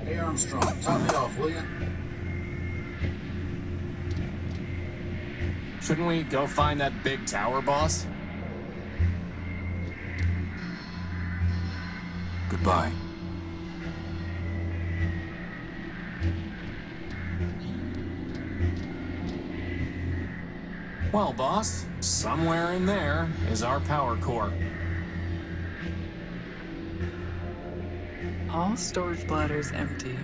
Hey Armstrong, top me off, will you? Shouldn't we go find that big tower, boss? Goodbye. Well, boss, somewhere in there is our power core. All storage bladders empty.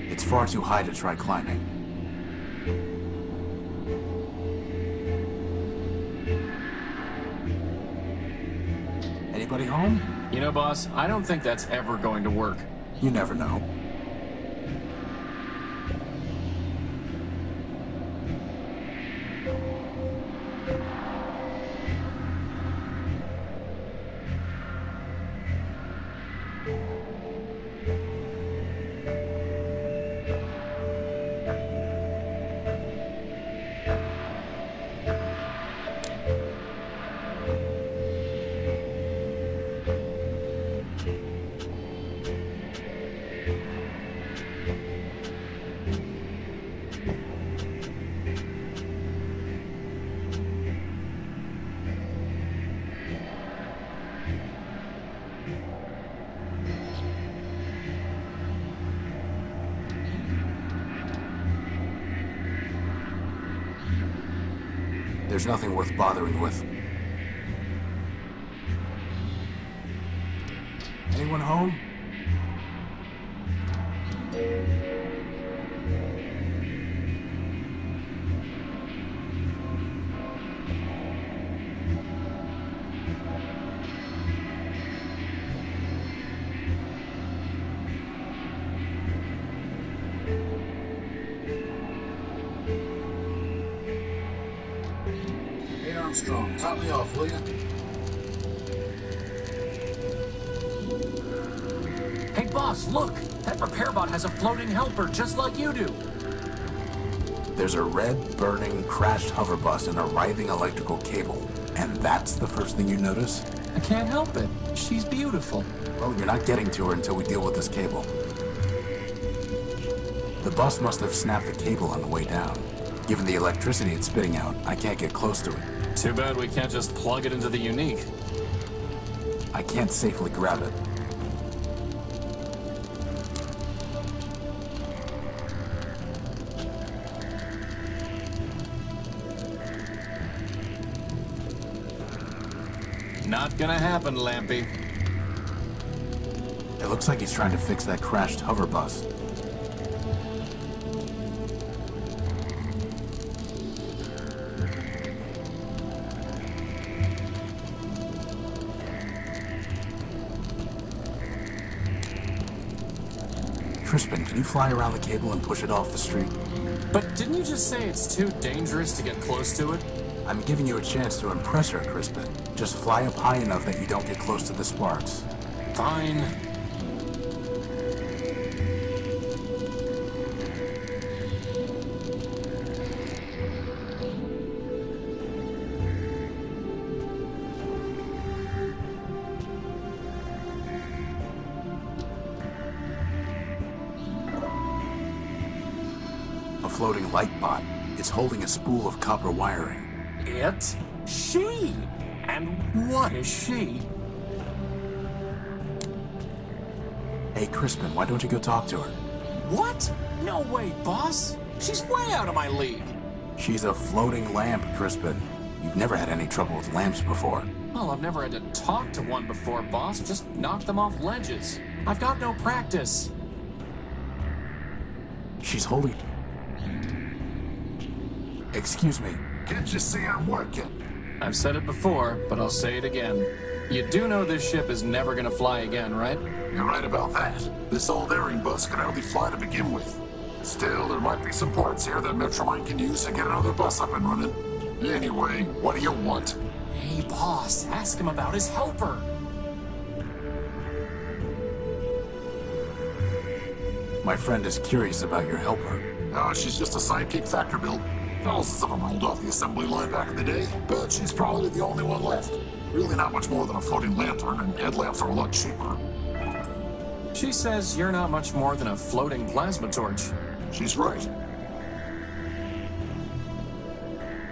It's far too high to try climbing. Anybody home? You know, boss, I don't think that's ever going to work. You never know. There's nothing worth bothering with. Anyone home? Hey Armstrong, top me off, will you? Hey, boss, look! That repair bot has a floating helper just like you do. There's a red, burning, crashed hover bus and a writhing electrical cable. And that's the first thing you notice? I can't help it. She's beautiful. Well, you're not getting to her until we deal with this cable. The bus must have snapped the cable on the way down. Given the electricity it's spitting out, I can't get close to it. Too bad we can't just plug it into the unique. I can't safely grab it. Not gonna happen, Lampy. It looks like he's trying to fix that crashed hover bus. Crispin, can you fly around the cable and push it off the street? But didn't you just say it's too dangerous to get close to it? I'm giving you a chance to impress her, Crispin. Just fly up high enough that you don't get close to the sparks. Fine. A floating light bot. It's holding a spool of copper wiring. It? She? And what is she? Hey, Crispin, why don't you go talk to her? What? No way, boss. She's way out of my league. She's a floating lamp, Crispin. You've never had any trouble with lamps before. Well, I've never had to talk to one before, boss. Just knock them off ledges. I've got no practice. She's holding... Excuse me. Can't you see I'm working? I've said it before, but I'll say it again. You do know this ship is never gonna fly again, right? You're right about that. This old airing bus can hardly fly to begin with. Still, there might be some parts here that Metromine can use to get another bus up and running. Anyway, what do you want? Hey, boss, ask him about his helper. My friend is curious about your helper. Oh, she's just a sidekick factor build. Thousands of them rolled off the assembly line back in the day, but she's probably the only one left. Really not much more than a floating lantern, and headlamps are a lot cheaper. She says you're not much more than a floating plasma torch. She's right.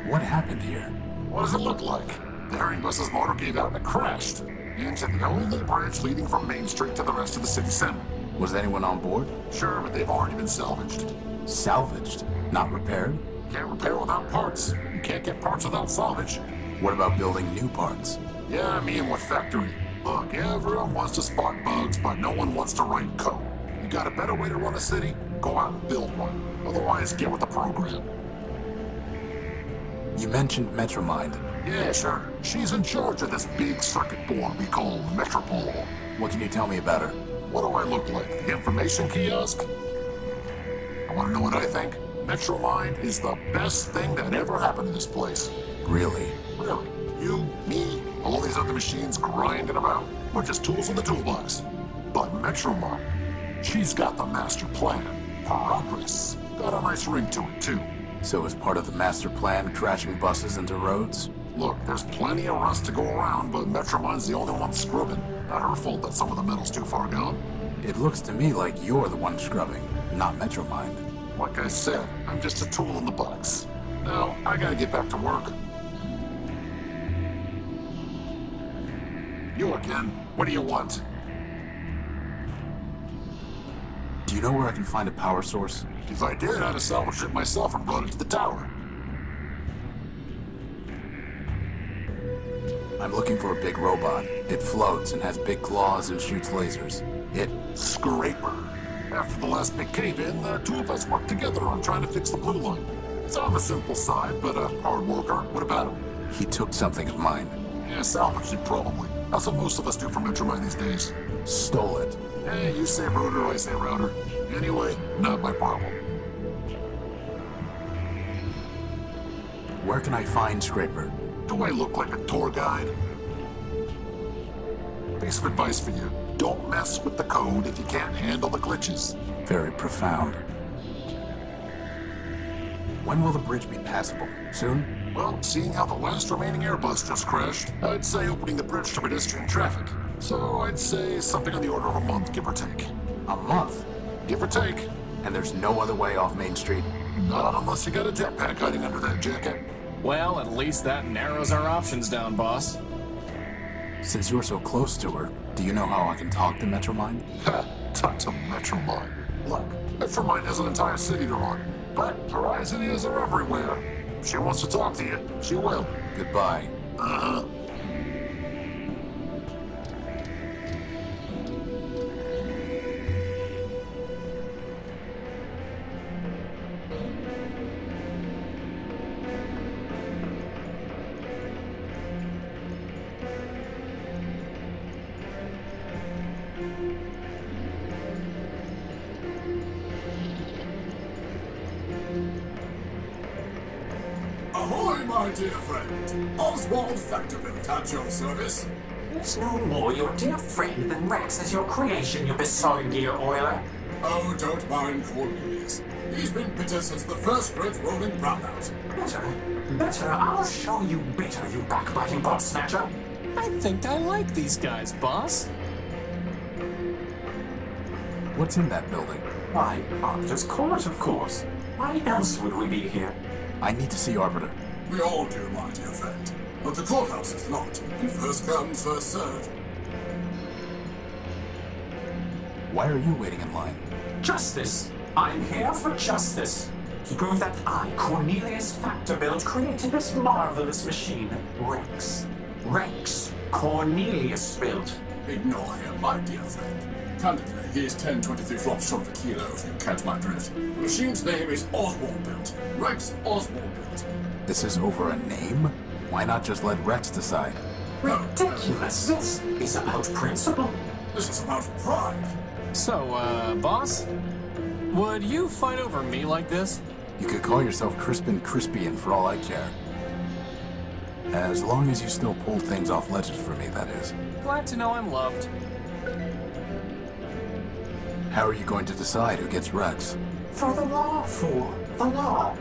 What happened here? What does it look like? The herring bus's motor gave out and it crashed into the only bridge leading from Main Street to the rest of the city center. Was anyone on board? Sure, but they've already been salvaged. Salvaged? Not repaired? Can't repair without parts. You can't get parts without salvage. What about building new parts? Yeah, I mean, what factory? Look, everyone wants to spot bugs, but no one wants to write code. You got a better way to run a city? Go out and build one. Otherwise, get with the program. You mentioned Metromind. Yeah, sure. She's in charge of this big circuit board we call Metropole. What can you tell me about her? What do I look like? The information kiosk? I want to know what I think? Metromind is the best thing that ever happened to this place. Really? Really? You, me, all these other machines grinding about? We're just tools in the toolbox. But Metromind, she's got the master plan. Progress. Got a nice ring to it, too. So as part of the master plan, crashing buses into roads? Look, there's plenty of rust to go around, but Metromind's the only one scrubbing. Not her fault that some of the metal's too far gone. It looks to me like you're the one scrubbing, not Metromind. Like I said, I'm just a tool in the box. Now, I gotta get back to work. You again. What do you want? Do you know where I can find a power source? If I did, I'd have salvaged it myself and brought it to the tower. I'm looking for a big robot. It floats and has big claws and shoots lasers. Scraper. After the last big cave-in, the two of us worked together on trying to fix the blue line. It's on the simple side, but a hard worker. What about him? He took something of mine. Yeah, salvaged it probably. That's what most of us do for Metromine these days. Stole it. Hey, you say router, I say router. Anyway, not my problem. Where can I find Scraper? Do I look like a tour guide? Piece of advice for you. Don't mess with the code if you can't handle the glitches. Very profound. When will the bridge be passable? Soon? Well, seeing how the last remaining Airbus just crashed, I'd say opening the bridge to pedestrian traffic. So I'd say something on the order of a month, give or take. A month? Give or take. And there's no other way off Main Street? Not unless you got a jetpack hiding under that jacket. Well, at least that narrows our options down, boss. Since you're so close to her, do you know how I can talk to Metromind? Ha! Talk to Metromine. Look, Metromine has an entire city to run, but Horizon is are everywhere. If she wants to talk to you, she will. Goodbye. Uh-huh. Ahoy, my dear friend. Oswald Factorbuilt at your service. He's no more your dear friend than Rex is your creation, you besotted dear oiler. Oh, don't mind Cornelius. He's been bitter since the first great rolling brownout. Better, I'll show you bitter, you backbiting bot snatcher. I think I like these guys, boss. What's in that building? Why, Arbiter's Court, of course. Why else would we be here? I need to see Arbiter. We all do, my dear friend. But the courthouse is locked. And first come, first served. Why are you waiting in line? Justice. I'm here for justice. To prove that I, Cornelius Factorbuilt, created this marvelous machine, Rex. Rex Cornelius built. Ignore him, my dear friend. Candidly, he is 1023 flops short of a kilo, if you catch my drift. The machine's name is Oswald Built. Rex Oswald Built. This is over a name? Why not just let Rex decide? Ridiculous. This is about principle. This is about pride. So, boss? Would you fight over me like this? You could call yourself Crispin Crispian for all I care. As long as you still pull things off ledges for me, that is. Glad to know I'm loved. How are you going to decide who gets Rex? For the law, fool. The law.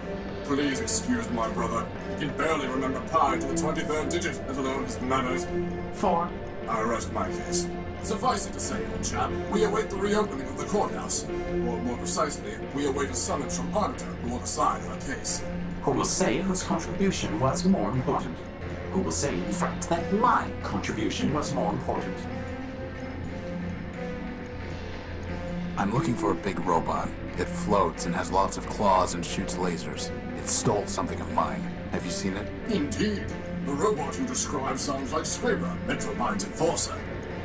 Please excuse my brother. He can barely remember pi to the 23rd digit, let alone his manners. 4. I rest my case. Suffice it to say, old chap, we await the reopening of the courthouse. Or more precisely, we await a summons from Arbiter who will decide our case. Who will say whose contribution was more important? Who will say, in fact, that my contribution was more important? I'm looking for a big robot. It floats and has lots of claws and shoots lasers. It stole something of mine. Have you seen it? Indeed. The robot you describe sounds like Scraper, Metromind's enforcer.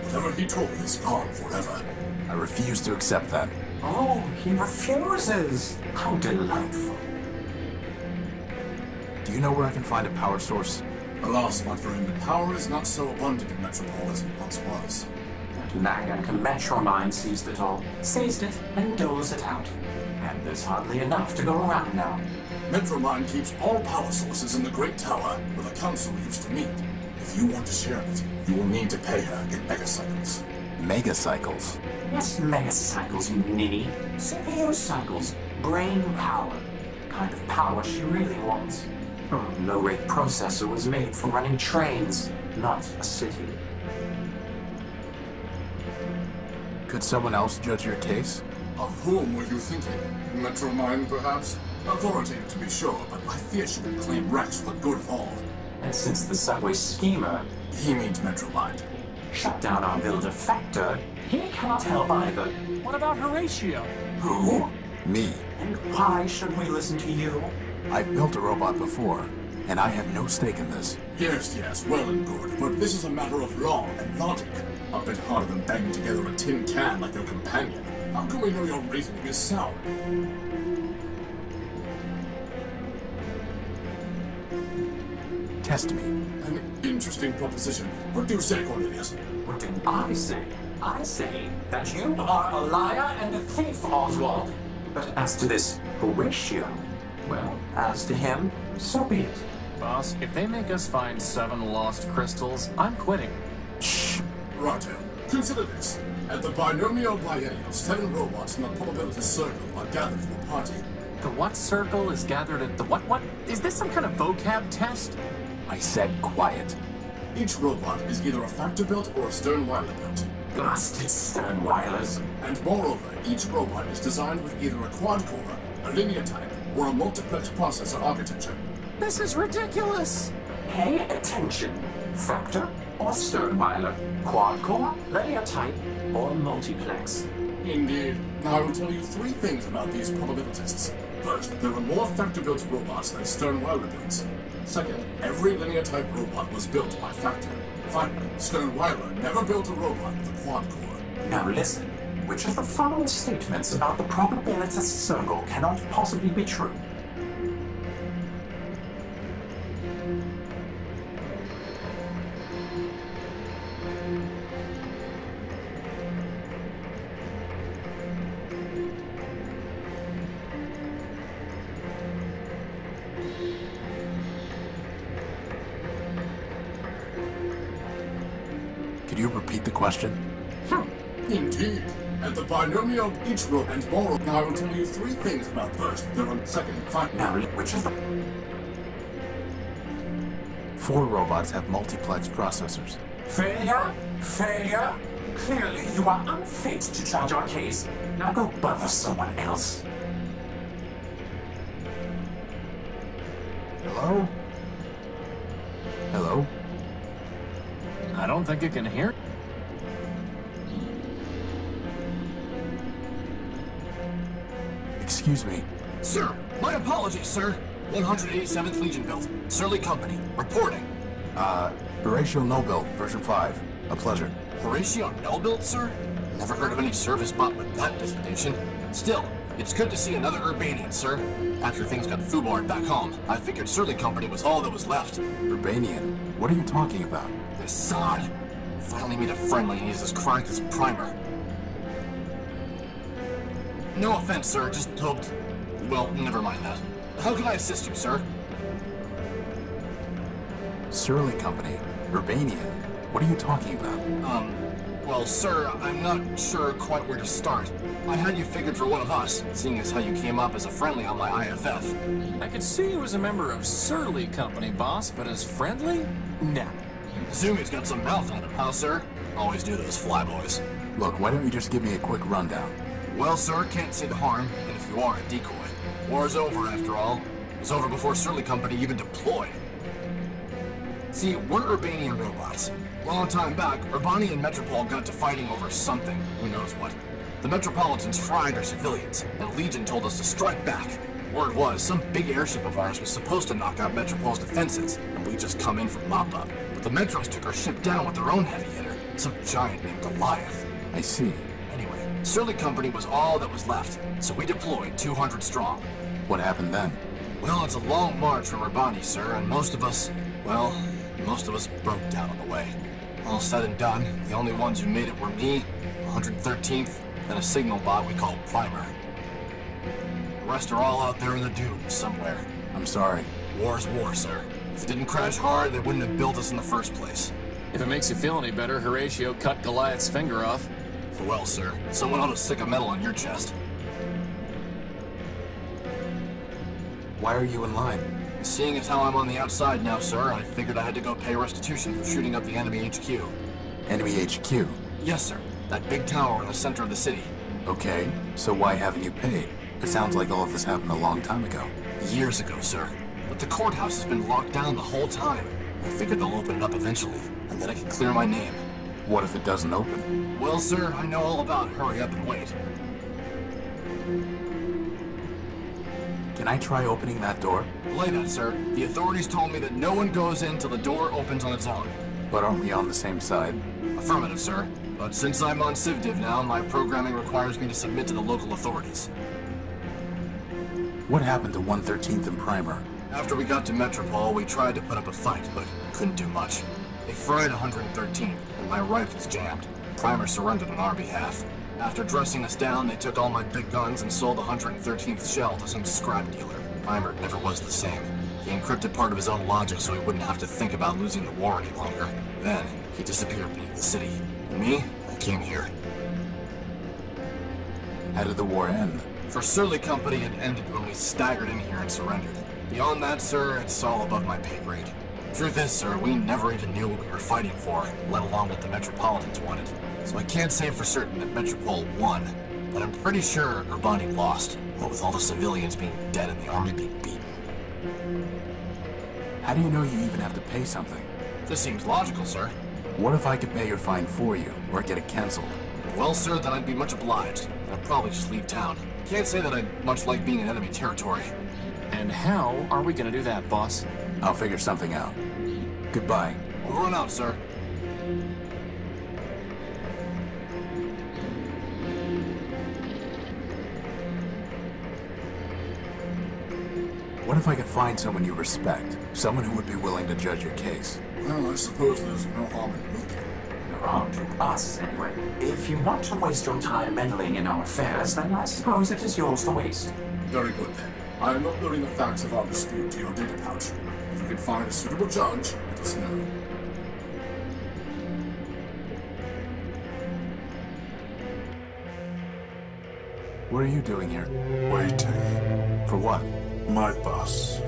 Whatever he took is gone forever. I refuse to accept that. Oh, he refuses! How delightful. Do you know where I can find a power source? Alas, my friend, power is not so abundant in Metropol as it once was. Nagank Metromine seized it all, seized it, and doles it out. And there's hardly enough to go around now. Metromine keeps all power sources in the Great Tower, where the Council used to meet. If you want to share it, you will need to pay her in megacycles. Megacycles? Yes, megacycles, you ninny. CPU cycles, brain power. Kind of power she really wants. Her low-rate processor was made for running trains, not a city. Could someone else judge your case? Of whom were you thinking? Metromine, perhaps? Authoritative to be sure, but I fear she will claim Rex for the good of all. And since the subway schemer He means Metromine. shut down our builder Factor, he cannot help either. What about Horatio? Who? Me. And why should we listen to you? I've built a robot before, and I have no stake in this. Yes, well and good, but this is a matter of law and logic. A bit harder than banging together a tin can like your companion. How can we know your reasoning is sound? Test me. An interesting proposition. What do you say, Cornelius? What did I say? I say that you are a liar and a thief, Oswald. But as to this Horatio, well, as to him, so be it. Boss, if they make us find 7 lost crystals, I'm quitting. Righto. Consider this. At the binomial biennial, 7 robots in the probability circle are gathered for a party. The what circle is gathered at the what? Is this some kind of vocab test? I said quiet. Each robot is either a factor built or a Sternweiler built. Blasted Sternweilers. And moreover, each robot is designed with either a quad-core, a linear type, or a multiplex processor architecture. This is ridiculous! Pay attention. Factor or Sternweiler, quad-core, linear type, or multiplex. Indeed. Now I will tell you 3 things about these probabilitists. First, there are more factor-built robots than Sternweiler builds. Second, every linear-type robot was built by Factor. Finally, Sternweiler never built a robot with a quad-core. Now listen, which of the following statements about the probabilitist circle cannot possibly be true? Could you repeat the question? Indeed. At the binomial each row and more. Now I will tell you 3 things about first, then second, finally. Now, which of the... 4 robots have multiplex processors. Failure? Failure? Clearly, you are unfit to judge our case. Now go bother someone else. Hello? Hello? I don't think it can hear. Excuse me. Sir, my apologies, sir. 187th Legion built. Surly Company. Reporting. Horatio Noble, version 5. A pleasure. Horatio Null-built, sir? Never heard of any service bot with that designation. Still, it's good to see another Urbanian, sir. After things got foobarred back home, I figured Surly Company was all that was left. Urbanian? What are you talking about? This sod. Finally made a friendly and he's as cracked as Primer. No offense, sir, just hoped... Well, never mind that. How can I assist you, sir? Surly Company. Urbanian. What are you talking about? Well, sir, I'm not sure quite where to start. I had you figured for one of us, seeing as how you came up as a friendly on my IFF. I could see you as a member of Surly Company, boss, but as friendly? Nah. Zumi's got some mouth on him, huh, sir? Always do those flyboys. Look, why don't you just give me a quick rundown? Well, sir, can't see the harm, and if you are a decoy. War's over, after all. It was over before Surly Company even deployed. See, we're Urbanian robots. Long time back, Urbani and Metropol got to fighting over something, who knows what. The Metropolitans fried our civilians, and Legion told us to strike back. Word was, some big airship of ours was supposed to knock out Metropol's defenses, and we just come in for mop-up. But the Metros took our ship down with their own heavy hitter, some giant named Goliath. I see. Anyway, Surly Company was all that was left, so we deployed 200 strong. What happened then? Well, it's a long march from Urbani, sir, and most of us broke down on the way. All said and done, the only ones who made it were me, 113th, and a signal bot we called Primer. The rest are all out there in the dunes somewhere. I'm sorry. War's war, sir. If it didn't crash hard, they wouldn't have built us in the first place. If it makes you feel any better, Horatio cut Goliath's finger off. Well, sir, someone ought to stick a medal on your chest. Why are you in line? Seeing as how I'm on the outside now, sir, I figured I had to go pay restitution for shooting up the enemy HQ. Enemy HQ? Yes, sir. That big tower in the center of the city. Okay, so why haven't you paid? It sounds like all of this happened a long time ago. Years ago, sir. But the courthouse has been locked down the whole time. I figured they'll open it up eventually, and then I can clear my name. What if it doesn't open? Well, sir, I know all about hurry up and wait. Can I try opening that door? Belay that, sir. The authorities told me that no one goes in till the door opens on its own. But aren't we on the same side? Affirmative, sir. But since I'm on CivDiv now, my programming requires me to submit to the local authorities. What happened to 113th and Primer? After we got to Metropol, we tried to put up a fight, but couldn't do much. They fried 113th, and my rifles jammed. Primer surrendered on our behalf. After dressing us down, they took all my big guns and sold the 113th shell to some scrap dealer. Primer never was the same. He encrypted part of his own logic so he wouldn't have to think about losing the war any longer. Then, he disappeared beneath the city. And me, I came here. How did the war end? For Surly Company, it ended when we staggered in here and surrendered. Beyond that, sir, it's all above my pay grade. Truth is, sir, we never even knew what we were fighting for, let alone what the Metropolitans wanted. So I can't say for certain that Metropol won, but I'm pretty sure Urbani lost, what with all the civilians being dead and the army being beaten. How do you know you even have to pay something? This seems logical, sir. What if I could pay your fine for you, or get it canceled? Well, sir, then I'd be much obliged, and I'd probably just leave town. Can't say that I'd much like being in enemy territory. And how are we gonna do that, boss? I'll figure something out. Goodbye. Over and out, sir. What if I could find someone you respect? Someone who would be willing to judge your case? Well, I suppose there's no harm in meeting. There are to us, anyway. If you want to waste your time meddling in our affairs, then I suppose it is yours to waste. Very good, then. I am uploading the facts of our dispute to your data pouch. If you can find a suitable judge, let us know. What are you doing here? Waiting. For what? My bus.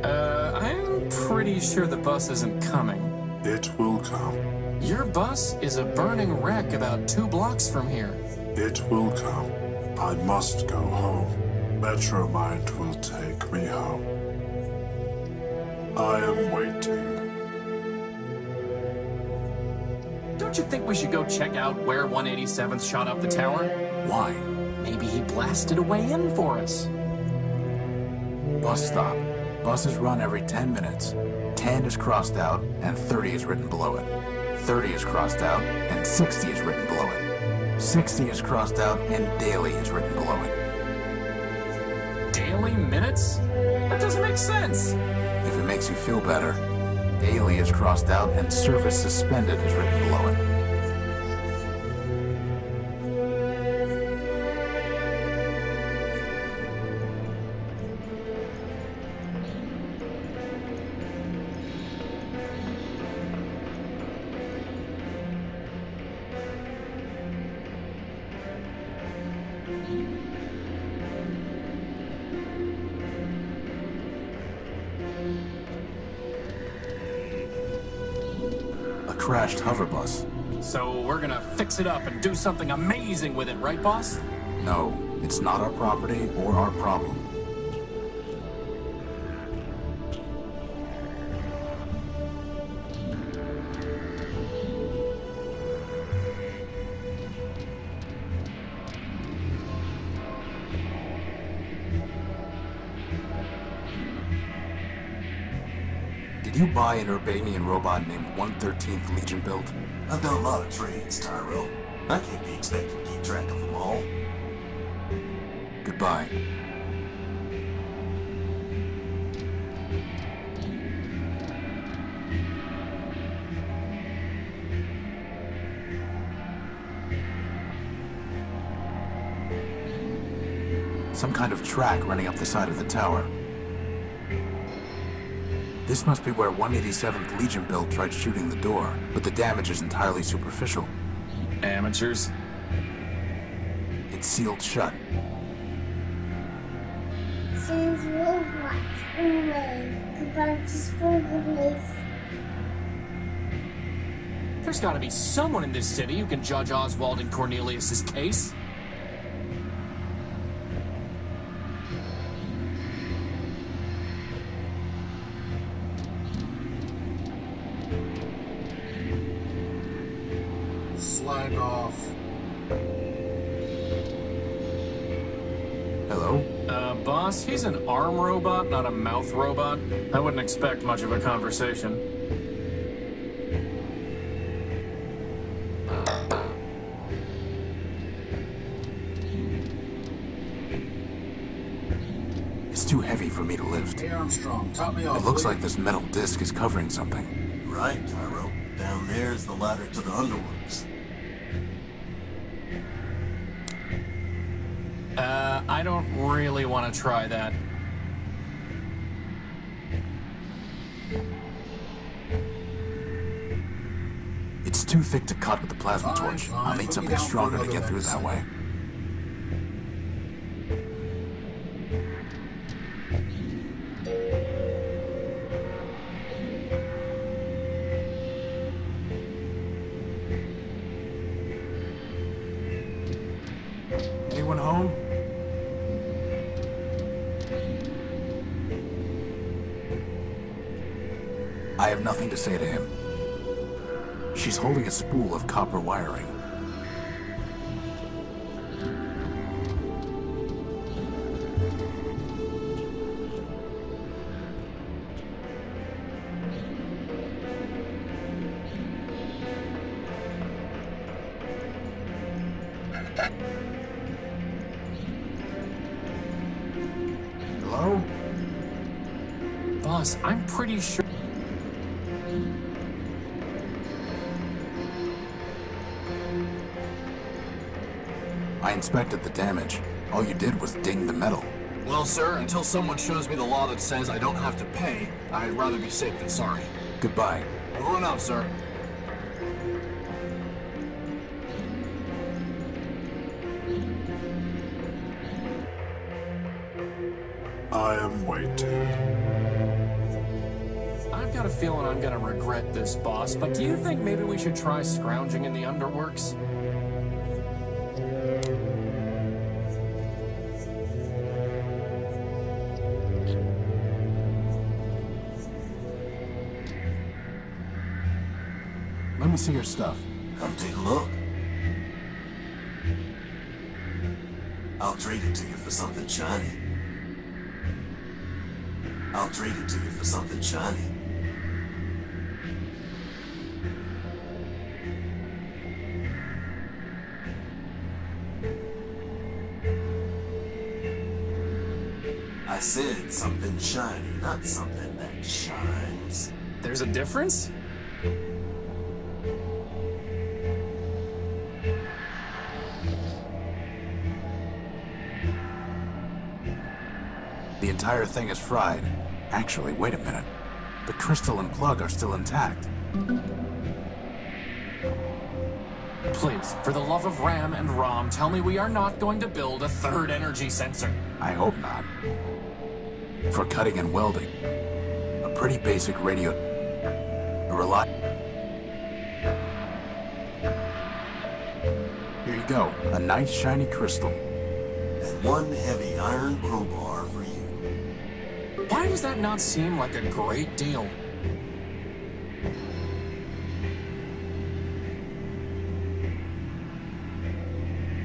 I'm pretty sure the bus isn't coming. It will come. Your bus is a burning wreck about 2 blocks from here. It will come. I must go home. Metromind will take me home. I am waiting. Don't you think we should go check out where 187th shot up the tower? Why? Maybe he blasted a way in for us. Bus stop. Buses run every 10 minutes. 10 is crossed out, and 30 is written below it. 30 is crossed out, and 60 is written below it. 60 is crossed out, and daily is written below it. Daily minutes? That doesn't make sense. If it makes you feel better, daily is crossed out, and service suspended is written below it. crashed hover bus. So we're gonna fix it up and do something amazing with it, right, boss? No, it's not our property or our problem. Did you buy an Urbanian robot named 113th Legion built? I've done a lot of trades, Tyro. I can't be expected to keep track of them all. Goodbye. Some kind of track running up the side of the tower. This must be where 187th Legion build tried shooting the door, but the damage is entirely superficial. Amateurs. It's sealed shut. Since robots away, goodbye to Spooky. There's gotta be someone in this city who can judge Oswald and Cornelius's case. Slag off. Hello? Boss, he's an arm robot, not a mouth robot. I wouldn't expect much of a conversation. It's too heavy for me to lift. Hey Armstrong, top me off. It looks please. like this metal disc is covering something. Right, Tyro. Down there is the ladder to the underworks. I don't really want to try that. It's too thick to cut with the plasma Fine, torch. fine. I'll need Put me something down for stronger to another get through that way. Anyone home? I have nothing to say to him. She's holding a spool of copper wiring. Hello? Boss, I'm pretty sure... I inspected the damage. All you did was ding the metal. Well, sir, until someone shows me the law that says I don't have to pay, I'd rather be safe than sorry. Goodbye. Over and out, sir. I am waiting. I've got a feeling I'm gonna regret this, boss, but do you think maybe we should try scrounging in the underworks? Let me see your stuff. Come take a look. I'll trade it to you for something shiny. I'll trade it to you for something shiny. I said something shiny, not something that shines. There's a difference? The entire thing is fried. Actually, wait a minute. The crystal and plug are still intact. Please, for the love of Ram and Rom, tell me we are not going to build a third energy sensor. I hope not. For cutting and welding. A pretty basic radio... A go. A nice shiny crystal. And one heavy iron crowbar for you. Why does that not seem like a great deal?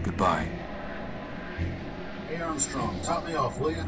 Goodbye. Hey Armstrong, top me off, will you?